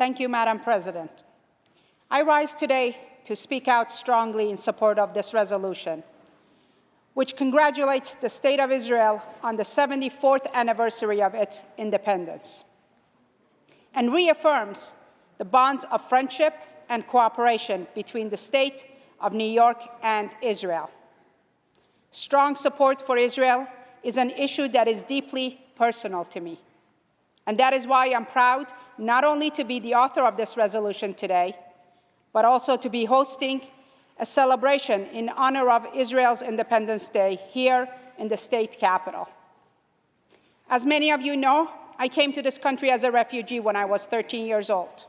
Thank you, Madam President. I rise today to speak out strongly in support of this resolution, which congratulates the State of Israel on the 74th anniversary of its independence and reaffirms the bonds of friendship and cooperation between the State of New York and Israel. Strong support for Israel is an issue that is deeply personal to me. And that is why I'm proud not only to be the author of this resolution today, but also to be hosting a celebration in honor of Israel's Independence Day here in the state capitol. As many of you know, I came to this country as a refugee when I was 13 years old.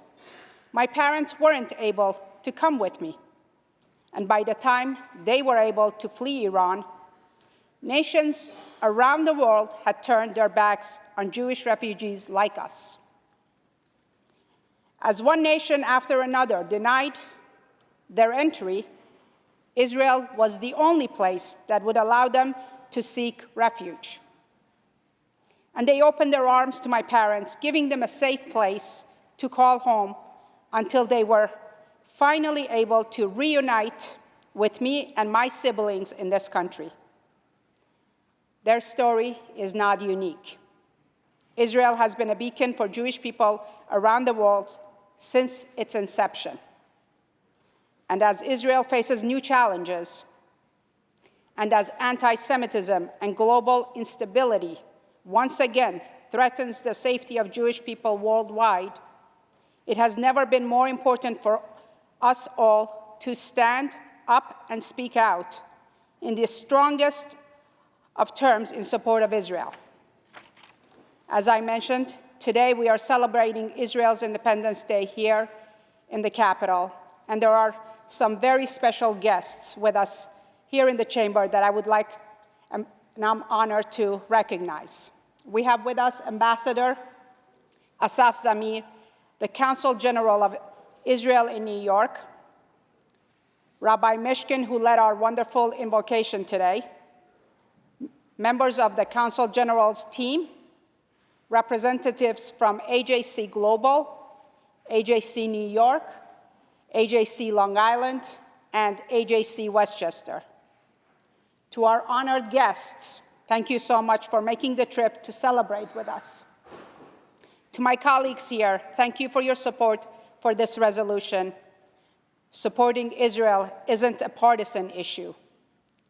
My parents weren't able to come with me. And by the time they were able to flee Iran, nations around the world had turned their backs on Jewish refugees like us. As one nation after another denied their entry, Israel was the only place that would allow them to seek refuge. And they opened their arms to my parents, giving them a safe place to call home until they were finally able to reunite with me and my siblings in this country. Their story is not unique. Israel has been a beacon for Jewish people around the world since its inception. And as Israel faces new challenges, and as anti-Semitism and global instability once again threatens the safety of Jewish people worldwide, it has never been more important for us all to stand up and speak out in the strongest of terms in support of Israel. As I mentioned, today we are celebrating Israel's Independence Day here in the Capitol, and there are some very special guests with us here in the chamber that I would like and I'm honored to recognize. We have with us Ambassador Asaf Zamir, the Consul General of Israel in New York, Rabbi Mishkin, who led our wonderful invocation today, members of the Consul General's team, representatives from AJC Global, AJC New York, AJC Long Island, and AJC Westchester. To our honored guests, thank you so much for making the trip to celebrate with us. To my colleagues here, thank you for your support for this resolution. Supporting Israel isn't a partisan issue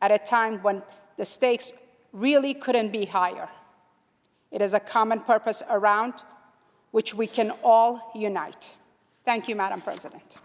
at a time when the stakes really couldn't be higher. It is a common purpose around which we can all unite. Thank you, Madam President.